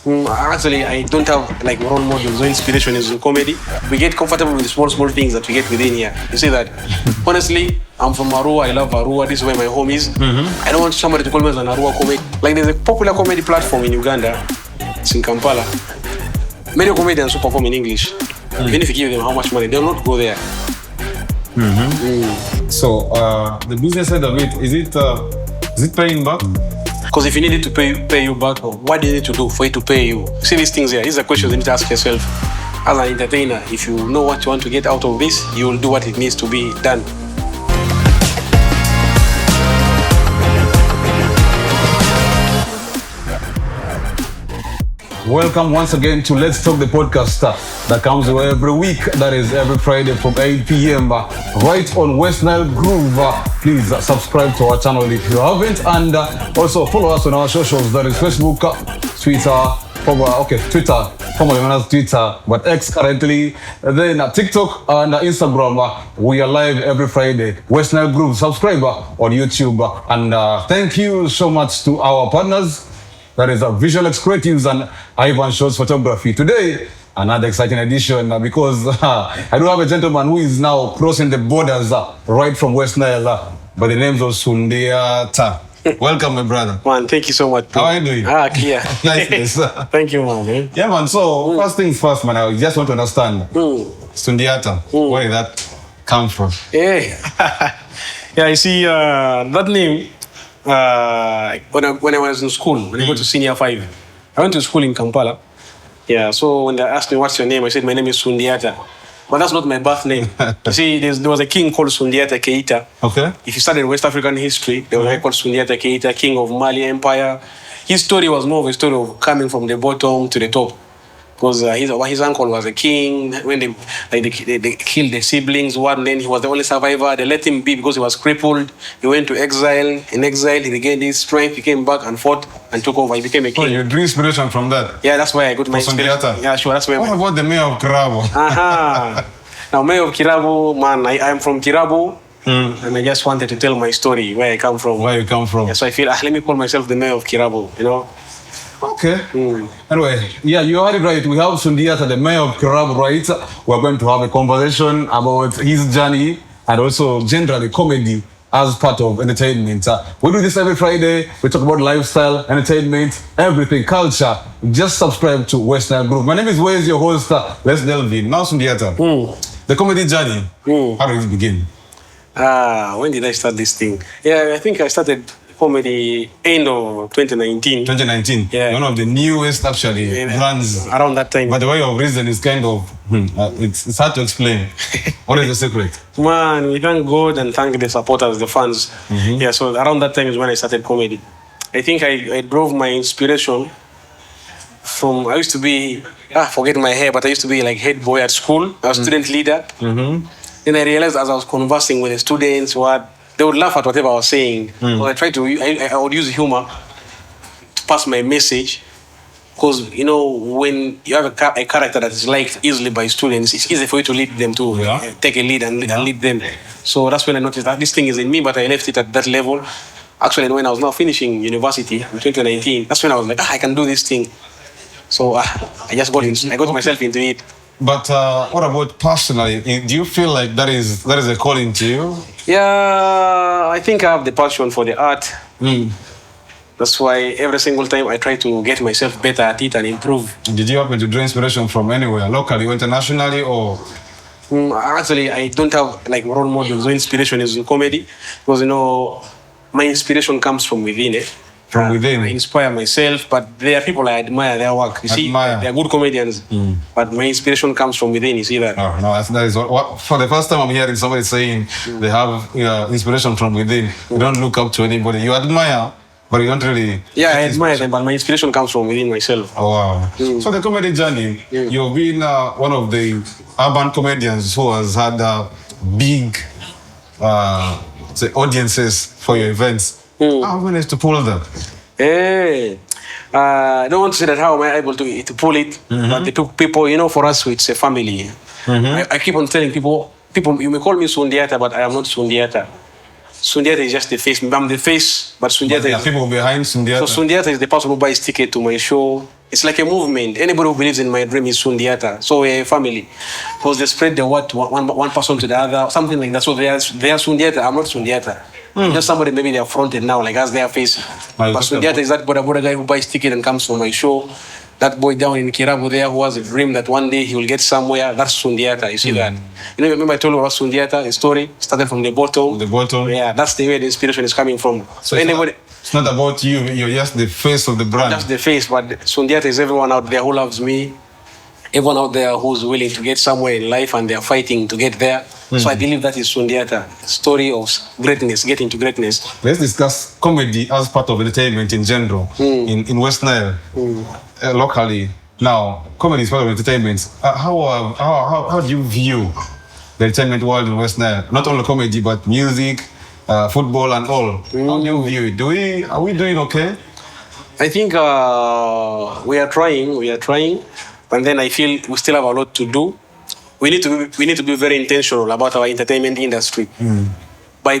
Actually, I don't have like role models. No inspiration is in comedy. We get comfortable with the small things that we get within here. You see that? Honestly, I'm from Arua. I love Arua. This is where my home is. I don't want somebody to call me as an Arua comedy. Like there's a popular comedy platform in Uganda. It's in Kampala. Many comedians who perform in English. Even if you give them how much money, they'll not go there. So the business side of it, is it paying back? Because if you needed to pay you back, what do you need to do for it to pay you? See these things here. These are questions you need to ask yourself. As an entertainer, if you know what you want to get out of this, you will do what it needs to be done. Welcome once again to Let's Talk the podcast that comes every week. That is every Friday from 8 p.m. Right on West Nile Groove. Please subscribe to our channel if you haven't, and also follow us on our socials. That is Facebook, Twitter, Twitter, formerly known as Twitter, but X currently. Then TikTok and Instagram. We are live every Friday. West Nile Groove. Subscribe on YouTube. And thank you so much to our partners. That is Visual X Creatives and Ivan Shows Photography. Today, another exciting edition because I do have a gentleman who is now crossing the borders right from West Nile by the names of Sundiata. Welcome, my brother. Man, thank you so much. How are you doing? Clear. Nice. Thank you, man. Yeah, man. So, first things first, man, I just want to understand. Sundiata, where did that come from? Yeah, you see, that name, when I was in school, when I went to senior 5, I went to school in Kampala. Yeah, so when they asked me, what's your name? I said, my name is Sundiata. But that's not my birth name. You see, there was a king called Sundiata Keita. Okay. If you study West African history, there was a guy called Sundiata Keita, king of Mali Empire. His story was more of a story of coming from the bottom to the top. Because his uncle was a king. When they killed the siblings, then he was the only survivor. They let him be because he was crippled. He went to exile. In exile, he regained his strength. He came back and fought and took over. He became a king. Oh, you drew inspiration from that? Yeah, that's why I got my inspiration. Sundiata? Yeah, sure. That's where. What about the mayor of Kiruba? Now, mayor of Kiruba, man, I'm from Kiruba. And I just wanted to tell my story, where I come from. Where you come from? Yeah, so I feel, let me call myself the mayor of Kiruba, you know? Okay. Anyway, yeah, you heard it right. We have Sundiata, the mayor of Kiruba, right? We're going to have a conversation about his journey and also generally comedy as part of entertainment. We do this every Friday. We talk about lifestyle, entertainment, everything, culture. Just subscribe to West Nile Group. My name is Wes, your host. Let's delve in. Now, Sundiata, the comedy journey, how did it begin? When did I start this thing? Yeah, I think I started comedy end of 2019. 2019. Yeah. One of the newest actually brands. Around that time. But the way of reason is kind of it's hard to explain. What is the secret? Man, we thank God and thank the supporters, the fans. Yeah, so around that time is when I started comedy. I think I drove my inspiration from, I used to be, forget my hair, but I used to be like head boy at school. I was student leader. Then I realized as I was conversing with the students, they would laugh at whatever I was saying. So I would use humor to pass my message. Because, you know, when you have a character that is liked easily by students, it's easy for you to lead them to take a lead and lead them. So that's when I noticed that this thing is in me, but I left it at that level. Actually, when I was now finishing university in 2019, that's when I was like, I can do this thing. So I just got myself into it. But what about personally? Do you feel like that is a calling to you? Yeah, I think I have the passion for the art. That's why every single time I try to get myself better at it and improve. Did you happen to draw inspiration from anywhere, locally or internationally, or? Actually, I don't have like role models. No inspiration is in comedy, because you know my inspiration comes from within. From within. I inspire myself, but there are people I admire their work. You see, they're good comedians, but my inspiration comes from within. You see that? No, that is what, for the first time I'm hearing somebody saying they have inspiration from within. You don't look up to anybody. You admire, but you don't really. Yeah, I admire them, but my inspiration comes from within myself. Oh wow! So the comedy journey, you've been one of the urban comedians who has had big, audiences for your events. How managed to pull them? I don't want to say that how am I able to pull it, but the people, you know, for us, it's a family. I keep on telling people, you may call me Sundiata, but I am not Sundiata. Sundiata is just the face. I'm the face, but Sundiata is people behind Sundiata. So Sundiata is the person who buys ticket to my show, It's like a movement. Anybody who believes in my dream is Sundiata. So we're a family. Because they spread the word to one person to the other, something like that. So they are Sundiata. I'm not Sundiata. Just somebody maybe they are fronted now, like as their face. But Sundiata is that Boda guy who buys ticket and comes for my show. That boy down in Kiruba there who has a dream that one day he will get somewhere. That's Sundiata. You see that? You know, remember I told you about Sundiata, a story started from the bottom. The bottom. Yeah, that's the way the inspiration is coming from. So anybody. It's not about you. You're just the face of the brand. That's the face, but Sundiata is everyone out there who loves me, everyone out there who's willing to get somewhere in life and they're fighting to get there. So I believe that is Sundiata, story of greatness, getting to greatness. Let's discuss comedy as part of entertainment in general in West Nile, locally. Now, comedy is part of entertainment. How do you view the entertainment world in West Nile? Not only comedy, but music, football and all. How do you view it? Are we doing okay? I think we are trying, but then I feel we still have a lot to do. We need to be very intentional about our entertainment industry. By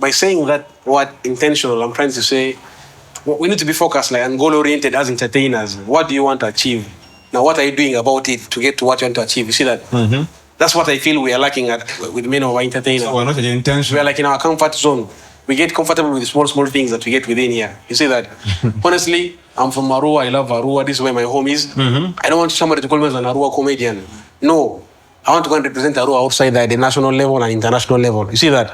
saying that word intentional, I'm trying to say we need to be focused and goal oriented as entertainers. What do you want to achieve? Now, what are you doing about it to get to what you want to achieve? You see that? That's what I feel we are lacking with many of our entertainers. So we're not intentional. We are like in our comfort zone. We get comfortable with small things that we get within here. You see that? Honestly, I'm from Arua. I love Arua. This is where my home is. I don't want somebody to call me as an Arua comedian. No. I want to go and represent Arua outside at the national level and international level. You see that?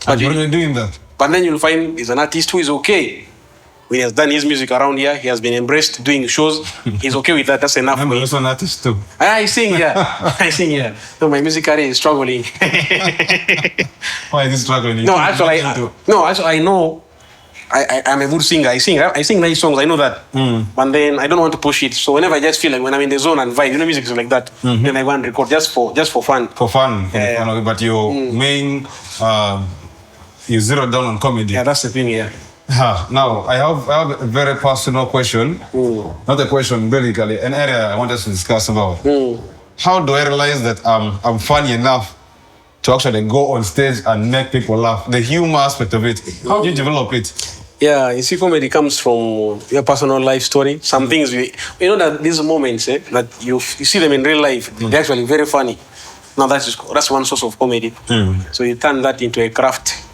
But you're doing that. But then you'll find he's an artist who is okay. When he has done his music around here, he has been embraced doing shows. He's okay with that. That's enough. I'm also an artist too. I sing, yeah. I sing, yeah. So my music career is struggling. Why is it struggling? No, actually, I know I'm a good singer. I sing nice songs. I know that. But then I don't want to push it. So whenever I just feel like when I'm in the zone and vibe, music is like that. Then I go and record just for fun. For fun. But your main, you zero down on comedy. Yeah, that's the thing. Yeah. Now I have a very personal question. Not a question, basically an area I want us to discuss about. How do I realize that I'm funny enough to actually go on stage and make people laugh? The humor aspect of it. How do you develop it? Yeah, you see, comedy comes from your personal life story. Some things you know that these moments that you see them in real life, they're actually very funny. Now that's one source of comedy. So you turn that into a craft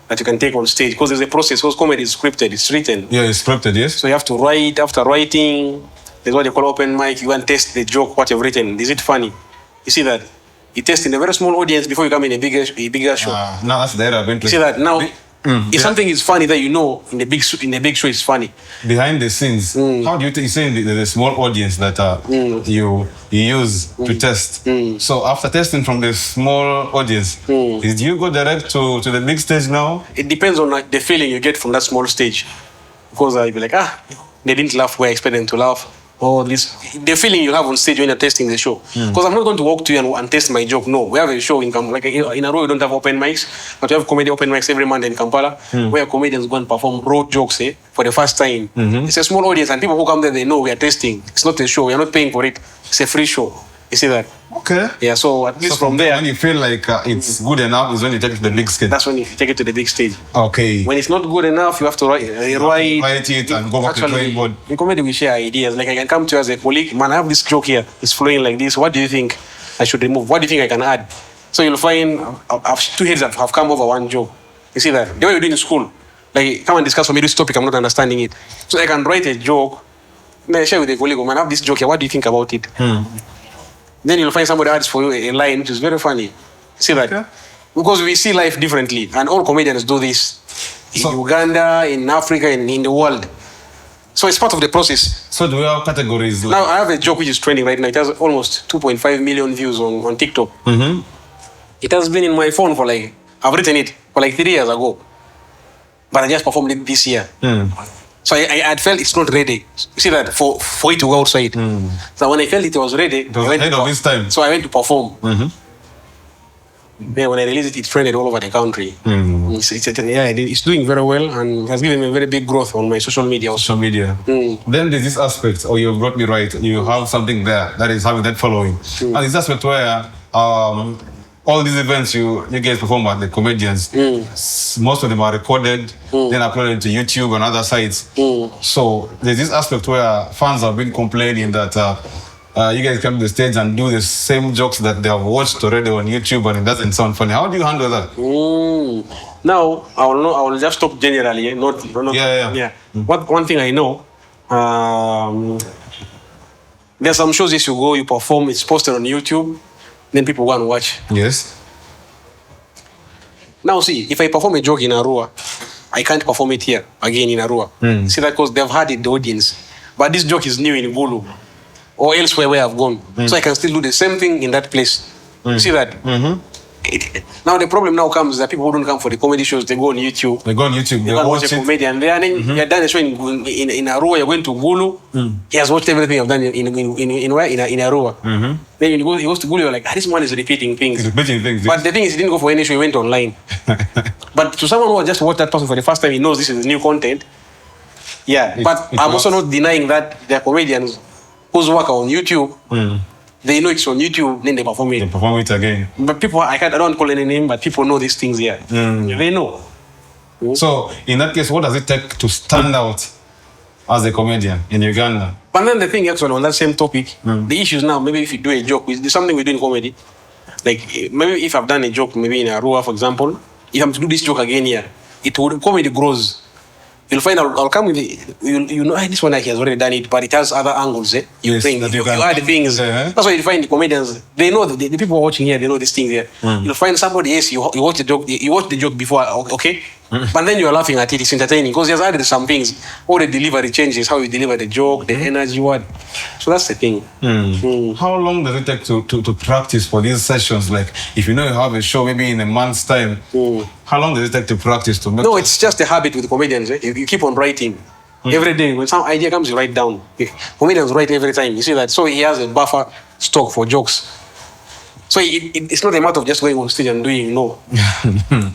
that you can take on stage, because there's a process. Because comedy is scripted, it's written. Yeah, it's scripted, yes. So you have to write. After writing, there's what they call open mic. You want to test the joke, what you've written. Is it funny? You see that? You test in a very small audience before you come in a bigger show. Now that's the area. You see that? Now, if something is funny that you know in the big show is funny. Behind the scenes, how do you say the small audience that you use to test? So after testing from the small audience, do you go direct to the big stage now? It depends on the feeling you get from that small stage. Because you'll be like, they didn't laugh where I expect them to laugh. Or the feeling you have on stage when you're testing the show. Because I'm not going to walk to you and test my joke. No, we have a show in Kampala. Like in Arua, we don't have open mics, but we have comedy open mics every Monday in Kampala, where comedians go and perform raw jokes for the first time. It's a small audience, and people who come there, they know we are testing. It's not a show. We are not paying for it. It's a free show. You see that? Okay. Yeah, so at least from there. When you feel like it's good enough is when you take it to the big stage. That's when you take it to the big stage. Okay. When it's not good enough, you have to write it and go back to the drawing board. In comedy, we share ideas. Like I can come to you as a colleague, man, I have this joke here. It's flowing like this. What do you think I should remove? What do you think I can add? So you'll find two heads that have come over one joke. You see that? The way we do in school. Like, come and discuss for me this topic, I'm not understanding it. So I can write a joke, then I share with a colleague, man, I have this joke here. What do you think about it? Then you'll find somebody adds for you a line which is very funny. See that? Okay. Because we see life differently, and all comedians do this in Uganda, in Africa, in the world. So it's part of the process. So do we have categories? Now I have a joke which is trending right now. It has almost 2.5 million views on TikTok. It has been in my phone for I've written it for 3 years ago, but I just performed it this year. So I felt it's not ready. You see that? For it to go outside. So when I felt it was ready, it was ahead of its time. So I went to perform. Then when I released it, it trended all over the country. It's doing very well, and it has given me a very big growth on my social media also. Social media. Then there's this aspect, you brought me right, you have something there that is having that following. And this aspect where all these events you guys perform at the comedians, most of them are recorded, then uploaded to YouTube and other sites. So there's this aspect where fans have been complaining that you guys come to the stage and do the same jokes that they have watched already on YouTube and it doesn't sound funny. How do you handle that? Now, I will just talk generally, not one thing I know, there's some shows you go, you perform, it's posted on YouTube, then people go and watch. Yes. Now see, if I perform a joke in Arua, I can't perform it here again in Arua. See that because they've had it, the audience. But this joke is new in Gulu or elsewhere where I've gone. So I can still do the same thing in that place. You see that? Now the problem now comes that people who don't come for the comedy shows, they go on YouTube. They go on YouTube. They watch a comedian. Then you're done a show in Arua, you're going to Gulu. He has watched everything I've done in Arua. Then he goes to Gulu, you're like, this man is repeating things. He's repeating things. But the thing is, he didn't go for any show, he went online. But to someone who just watched that person for the first time, he knows this is new content. Yeah, but I'm also not denying that there are comedians whose work are on YouTube. They know it's on YouTube, then they perform it. They perform it again. But people, I don't call any name, but people know these things here. They know. So, in that case, what does it take to stand out as a comedian in Uganda? But then the thing actually on that same topic, the issues now, maybe if you do a joke, there's something we do in comedy. Like, maybe if I've done a joke, maybe in Arua, for example, if I'm to do this joke again here, comedy grows. You'll find I'll come with it. You know, this one he has already done it, but it has other angles. You think you add things. That's why you find the comedians. They know the people watching here. They know these things here. You'll find somebody else. You watch the joke. You watch the joke before, okay? But then you're laughing at it. It's entertaining because he has added some things. All the delivery changes, how you deliver the joke, the energy, what. So that's the thing. How long does it take to practice for these sessions? Like, if you know you have a show maybe in a month's time, how long does it take to practice to make? No, it's just a habit with comedians. You keep on writing. Every day, when some idea comes, you write down. Comedians write every time. You see that? So he has a buffer stock for jokes. So it's not a matter of just going on stage and doing, no.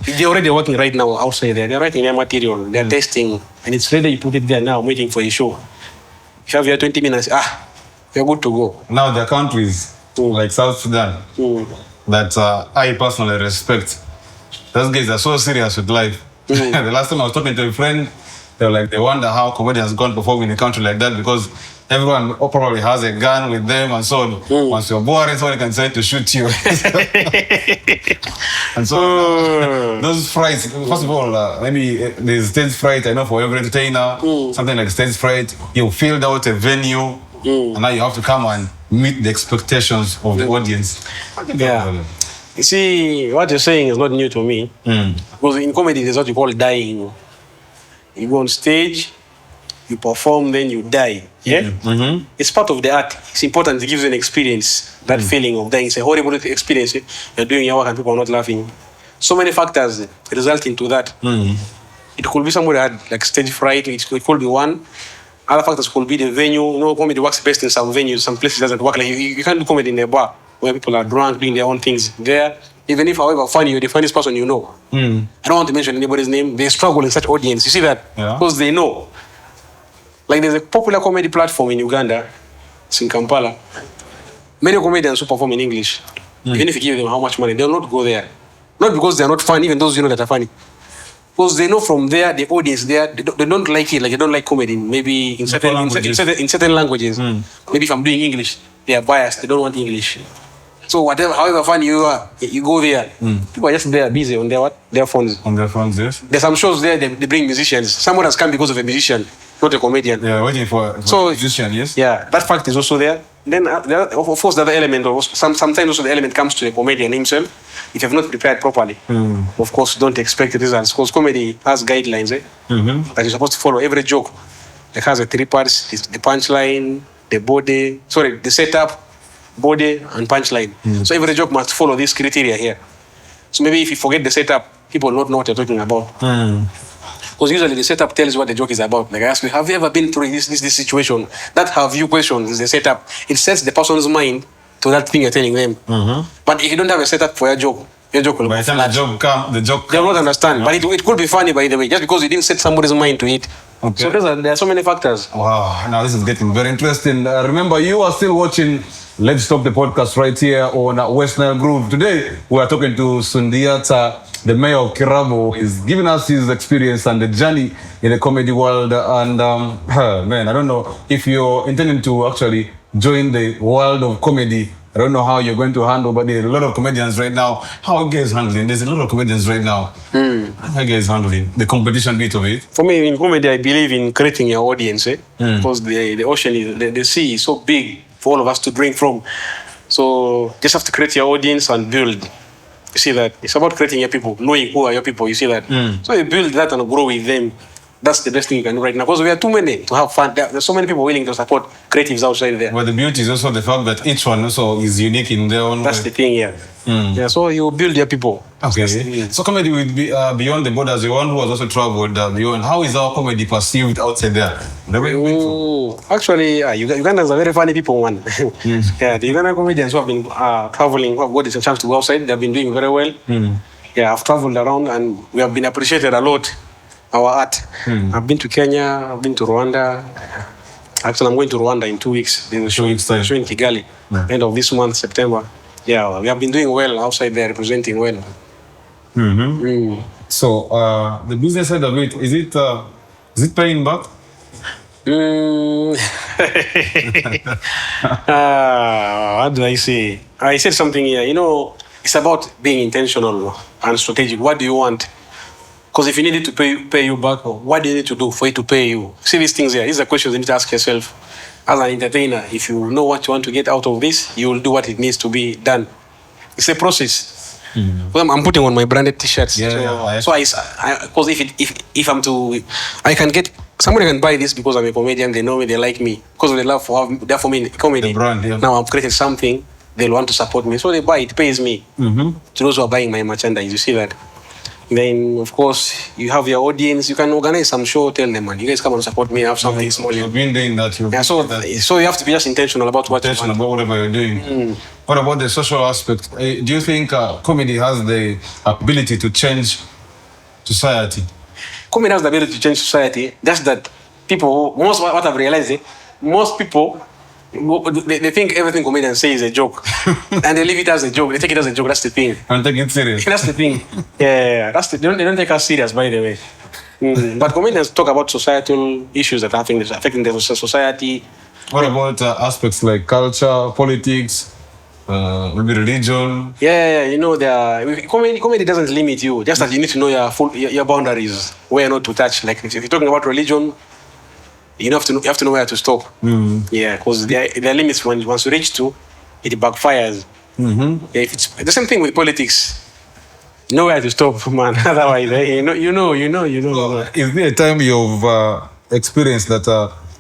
They're already working right now outside there. They're writing their material. They're testing. And it's ready. You put it there now, waiting for a show. If you have your 20 minutes, you're good to go. Now, there are countries like South Sudan that I personally respect. Those guys are so serious with life. The last time I was talking to a friend, they wonder how comedians gone perform in a country like that because everyone probably has a gun with them and so on. Once you're bored, someone can decide to shoot you. And so those frights, first of all, maybe there's stage fright, I know, for every entertainer, something like stage fright. You filled out a venue and now you have to come and meet the expectations of the audience. Yeah. You see, what you're saying is not new to me. Because in comedy, there's what you call dying. You go on stage, you perform, then you die. Yeah? It's part of the art. It's important. It gives you an experience. That feeling of dying. It's a horrible experience. You're doing your work and people are not laughing. So many factors result into that. It could be somebody had like stage fright. It could be one. Other factors could be the venue. You know, comedy works best in some venues. Some places doesn't work. Like you can't do comedy in a bar where people are drunk, doing their own things. There, even if, however funny, you're the funniest person you know. I don't want to mention anybody's name. They struggle in such audience. You see that? Because they know. Like there's a popular comedy platform in Uganda. It's in Kampala. Many comedians who perform in English, even if you give them how much money, they'll not go there. Not because they're not funny, even those you know that are funny. Because they know from there, the audience there, they don't like it. Like they don't like comedy. Maybe in certain languages. Maybe if I'm doing English, they are biased. They don't want English. So however funny you are, you go there. People are just there busy on their phones. On their phones, yes. There's some shows there, they bring musicians. Someone has come because of a musician, not a comedian. Yeah, waiting for a musician, yes. Yeah, that fact is also there. Then, of course, the other element, sometimes also the element comes to the comedian himself. If you have not prepared properly, of course, don't expect the results. Because comedy has guidelines that you're supposed to follow. Every joke it has 3 parts: the punchline, the setup, body, and punchline. So every joke must follow these criteria here. So maybe if you forget the setup, people will not know what you're talking about. Because usually the setup tells what the joke is about. Like I ask you, have you ever been through this situation? That have you question is the setup. It sets the person's mind to that thing you're telling them. But if you don't have a setup for your joke will by the time the joke they will not understand. But it could be funny, by the way, just because you didn't set somebody's mind to it. Okay. So there are so many factors. Wow, now this is getting very interesting. Remember, you are still watching Let's Talk the podcast right here on West Nile Groove. Today, we are talking to Sundiata, the mayor of Kiruba. He's giving us his experience and the journey in the comedy world. And man, I don't know if you're intending to actually join the world of comedy. I don't know how you're going to handle, but there are a lot of comedians right now. How are you guys handling? There's a lot of comedians right now. How are you guys handling the competition bit of it? For me, in comedy, I believe in creating your audience, because the ocean is the sea is so big for all of us to drink from. So just have to create your audience and build. You see that it's about creating your people, knowing who are your people. You see that. So you build that and grow with them. That's the best thing you can do right now, because we are too many to have fun. There's so many people willing to support creatives outside there. But the beauty is also the fact that each one also is unique in their own That's way. the thing, yeah. Yeah, so you build your people. Okay. So comedy will be beyond the borders. The one who has also traveled beyond. How is our comedy perceived outside there? The way Actually, Ugandans are very funny people, man. Yeah, the Ugandan comedians who have been traveling, who have got the chance to go outside, they've been doing very well. Yeah, I've traveled around and we have been appreciated a lot. Our art. I've been to Kenya, I've been to Rwanda. Actually, I'm going to Rwanda in 2 weeks. There's a show, show in Kigali, end of this month, September. Yeah, we have been doing well outside there, representing well. So the business side of it, is it paying back? What do I say? I said something here. It's about being intentional and strategic. What do you want? Because if you needed to pay you back, what do you need to do for it to pay you? See these things here. These are questions you need to ask yourself. As an entertainer, if you know what you want to get out of this, you will do what it needs to be done. It's a process. I'm putting on my branded T-shirts. So because if I'm to, I can get somebody can buy this because I'm a comedian. They know me, they like me because of the love for me in comedy. The brand, yeah. Now I've created something. They'll want to support me, so they buy it. Pays me. To those who are buying my merchandise, you see that. Then, of course, you have your audience. You can organize some show. Tell them, man, you guys come and support me. I have something small. You've been doing that. So you have to be just intentional about what you want. About whatever you're doing. What about the social aspect? Do you think comedy has the ability to change society? Comedy has the ability to change society. Just that what I've realized, most people, they think everything comedians say is a joke. And they leave it as a joke. They take it as a joke. That's the thing. And take it serious. That's the thing. Yeah. They don't take us serious, by the way. But comedians talk about societal issues that are affecting the society. What about aspects like culture, politics, maybe religion? Yeah. Comedy doesn't limit you. Just that you need to know your boundaries, where not to touch. Like if you're talking about religion, you have to know where to stop. Yeah, because there are limits once you reach to, it backfires. Yeah, if it's the same thing with politics. Know where to stop, man. Otherwise, you know. Is there a time you've experienced that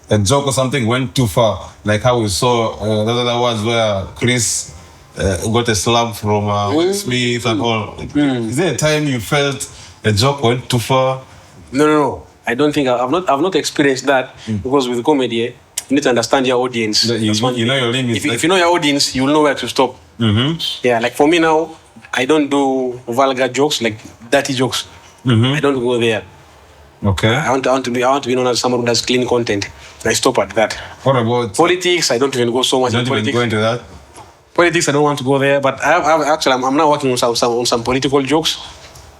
a joke or something went too far? Like how we saw those other ones where Chris got a slap from Will Smith and all. Is there a time you felt a joke went too far? No. I don't think I've not experienced that because with comedy, you need to understand your audience. You know your limits. If you know your audience, you'll know where to stop. Yeah, like for me now, I don't do vulgar jokes, like dirty jokes. I don't go there. Okay. I want to be known as someone who does clean content. I stop at that. What about politics? I don't even go so much into politics. Go into that? Politics, I don't want to go there. But I'm now working on some political jokes.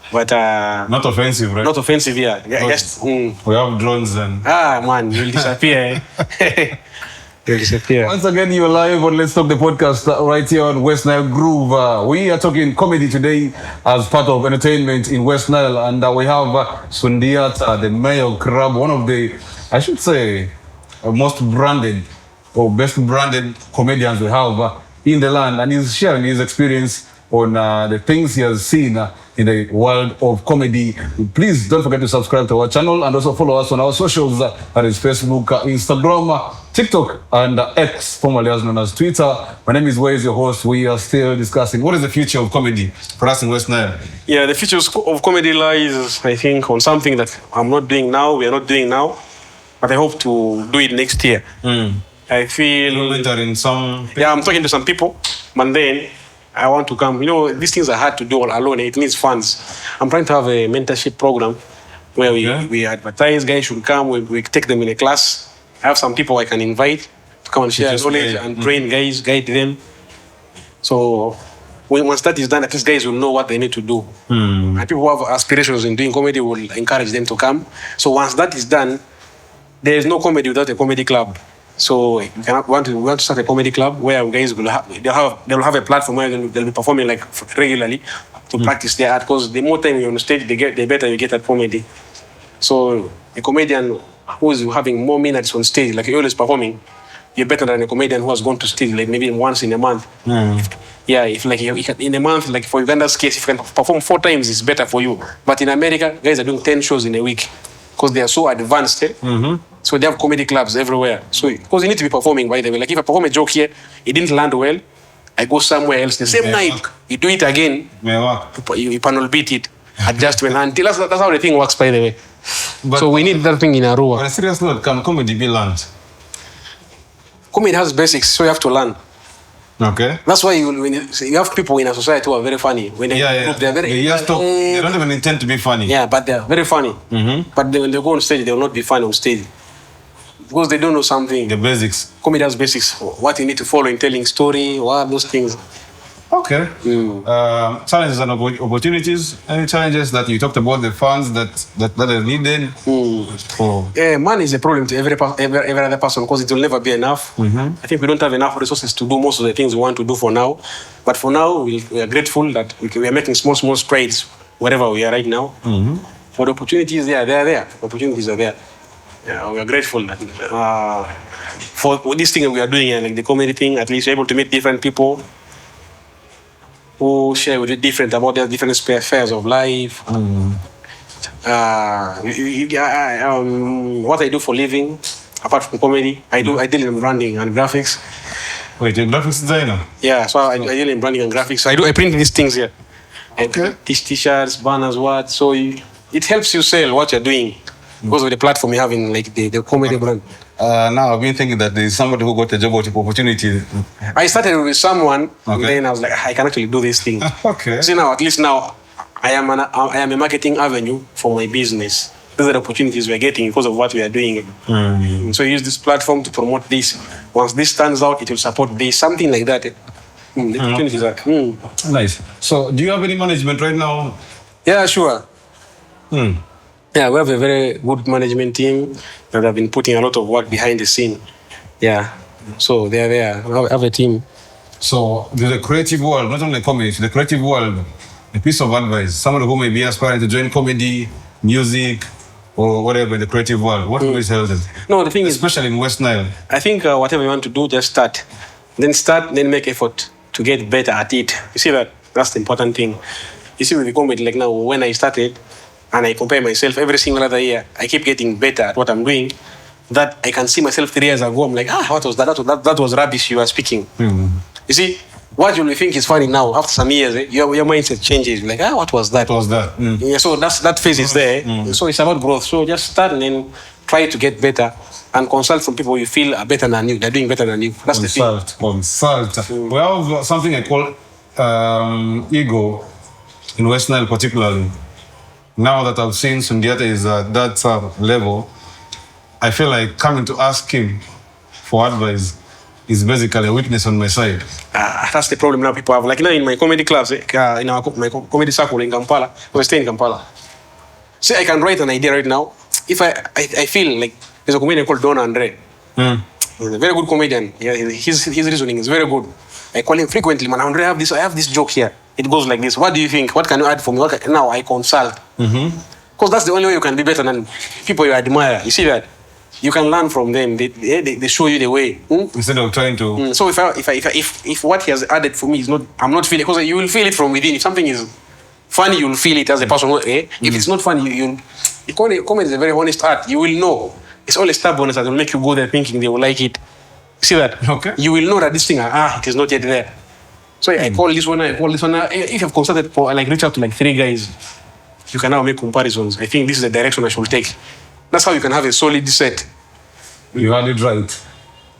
But not offensive, right? Not offensive, yeah. We have drones and man, you'll disappear. You'll disappear. Once again, you're live on Let's Talk the podcast right here on West Nile Groove. We are talking comedy today as part of entertainment in West Nile, and we have Sundiata, the mayor of Kiruba, one of the, I should say, most branded or best branded comedians we have in the land, and he's sharing his experience on the things he has seen in the world of comedy. Please don't forget to subscribe to our channel and also follow us on our socials, that is Facebook, Instagram, TikTok, and X, formerly as known as Twitter. My name is Waze, your host. We are still discussing what is the future of comedy for us in West Nile. Yeah, the future of comedy lies, I think, on something that I'm not doing now, we are not doing now, but I hope to do it next year. I feel... Yeah, I'm talking to some people, but then I want to come. These things are hard to do all alone. It needs funds. I'm trying to have a mentorship program where we advertise, guys should come, we take them in a class. I have some people I can invite to come and share just knowledge play. and train guys, guide them. So once that is done, at least guys will know what they need to do. And people who have aspirations in doing comedy will encourage them to come. So once that is done, there is no comedy without a comedy club. So we want to start a comedy club where guys will they'll have a platform where they'll be performing like regularly to practice their art. Because the more time you're on stage, the better you get at comedy. So a comedian who is having more minutes on stage, like you're always performing, you're better than a comedian who has gone to stage like maybe once in a month. Yeah, if like you can, in a month, like for Uganda's case, if you can perform 4 times, it's better for you. But in America, guys are doing 10 shows in a week because they are so advanced. So they have comedy clubs everywhere. So because you need to be performing, by the way. Like if I perform a joke here, it didn't land well, I go somewhere else the same night. You do it again, you panel beat it, adjustment until that's how the thing works, by the way. But so we need that thing in Arua. On a serious note, can comedy be learned? Comedy has basics, so you have to learn. Okay. That's why you have people in a society who are very funny. When they they're very they don't even intend to be funny. Yeah, but they're very funny. But when they go on stage, they will not be funny on stage because they don't know something. The basics. Comedy has basics. What you need to follow in telling story, what those things. Okay. Challenges and opportunities. Any challenges that you talked about, the funds that are needed? Money is a problem to every other person because it will never be enough. I think we don't have enough resources to do most of the things we want to do for now. But for now, we are grateful that we are making small strides wherever we are right now. For the opportunities, they are there. Opportunities are there. Yeah, we are grateful that for this thing we are doing, like the comedy thing, at least we're able to meet different people who share with you different about their different spheres of life. What I do for living, apart from comedy, I deal in branding and graphics. Wait, you're a graphics designer? Yeah, so I deal in branding and graphics. I print these things here. Okay. These t-shirts, banners, what. So it helps you sell what you're doing because of the platform you have in like the comedy brand. Now I've been thinking that there's somebody who got a job opportunity. I started with someone, and then I was like, I can actually do this thing. Okay. See now, at least now, I am a marketing avenue for my business. These are the opportunities we're getting because of what we are doing. So use this platform to promote this. Once this turns out, it will support this, something like that. The opportunities are. Nice. So, do you have any management right now? Yeah, sure. Yeah, we have a very good management team that have been putting a lot of work behind the scene. Yeah. So they're there. I have a team. So, the creative world, not only comedy, the creative world, a piece of advice, someone who may be aspiring to join comedy, music, or whatever in the creative world, what would you tell them? No, the thing especially in West Nile. I think whatever you want to do, just start. Then make effort to get better at it. You see that? That's the important thing. You see with the comedy, like now, when I started, and I compare myself every single other year, I keep getting better at what I'm doing. That I can see myself 3 years ago, I'm like, what was that? That was rubbish you were speaking. You see, what you think is funny now, after some years, your mindset changes. Like, what was that? What was that? Yeah, so that phase is there. So it's about growth. So just start and then try to get better and consult from people you feel are better than you. They're doing better than you. That's the thing. Consult. We have something I call ego in West Nile particularly. Now that I've seen Sundiata is at that level, I feel like coming to ask him for advice is basically a weakness on my side. That's the problem now people have. Like now in my comedy clubs, in my comedy circle in Kampala, I stay in Kampala. See, I can write an idea right now. If I feel like there's a comedian called Don Andre. He's a very good comedian. Yeah, his reasoning is very good. I call him frequently, man, Andre, I have this joke here. It goes like this. What do you think? What can you add for me? Now I consult. Because that's the only way you can be better than people you admire. You see that? You can learn from them. They show you the way. Instead of trying to. So if what he has added for me is not, I'm not feeling, because you will feel it from within. If something is funny, you'll feel it as a person. If it's not funny, comedy is a very honest art. You will know. It's all a stubbornness that will make you go there thinking they will like it. See that? Okay. You will know that this thing, it is not yet there. So I call this one. If you've consulted for, reach out to 3 guys, you can now make comparisons. I think this is the direction I should take. That's how you can have a solid set. You had it right.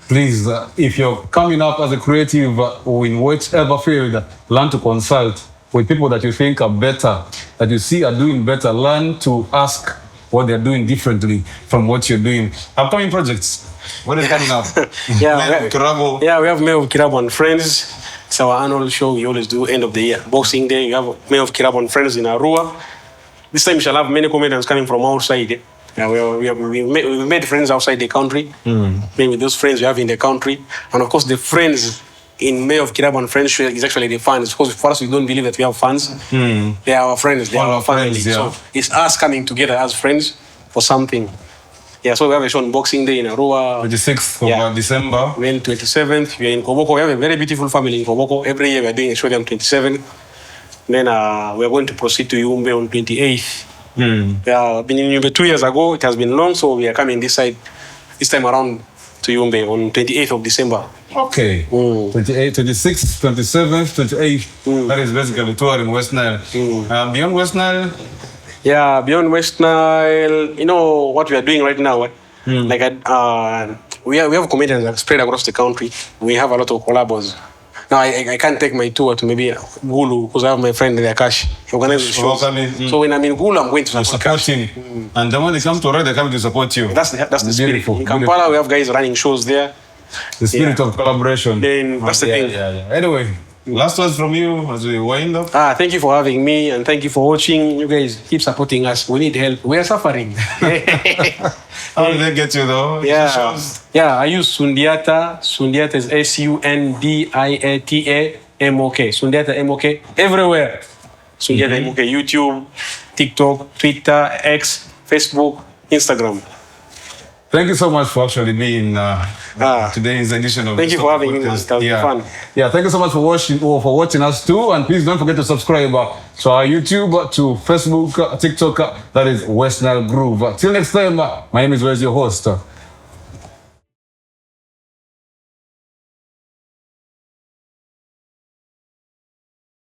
Please, if you're coming up as a creative or in whichever field, learn to consult with people that you think are better, that you see are doing better. Learn to ask what they're doing differently from what you're doing. Upcoming projects. What is coming up? Yeah, Kiruba. yeah, we have Mayor of Kiruba and Friends. It's our annual show we always do end of the year. Boxing Day, we have Mayor of Kiruba and Friends in Arua. This time we shall have many comedians coming from outside. Yeah, we made friends outside the country. Maybe those friends we have in the country. And of course, the friends in Mayor of Kiruba and Friends show is actually the fans. Because for us, we don't believe that we have fans. They are our friends, they are our family. Friends, yeah. So it's us coming together as friends for something. Yeah, so we have a show on Boxing Day in Arua. 26th of December. Then 27th, we are in Koboko. We have a very beautiful family in Koboko. Every year we are doing a show there on 27th. Then we are going to proceed to Yumbe on 28th. Yeah, I've been in Yumbe 2 years ago. It has been long, so we are coming this time around to Yumbe on 28th of December. Okay. 28th, 26th, 27th, 28th. That is basically tour in West Nile. Beyond West Nile? Yeah, beyond West Nile, you know what we are doing right now? Like we have comedians that spread across the country. We have a lot of collabos. Now I can't take my tour to maybe Gulu because I have my friend there, Cash. He organizes shows. So when I'm in Gulu, I'm going to support him. And then when they come to Arua, they come to support you. That's the spirit. Beautiful. In Kampala, we have guys running shows there. The spirit of collaboration. Then that's the thing. Anyway, last words from you as we wind up. Thank you for having me and thank you for watching. You guys keep supporting us. We need help. We are suffering. How did they get you though? Yeah, I use Sundiata. Sundiata is Sundiata MOK. Sundiata MOK everywhere. Sundiata MOK. YouTube, TikTok, Twitter, X, Facebook, Instagram. Thank you so much for actually being today's edition of. Thank you for having me. It was fun. Yeah, thank you so much for watching us too, and please don't forget to subscribe to our YouTube, to Facebook, TikTok. That is West Nile Groove. Till next time, my name is Wes, your host.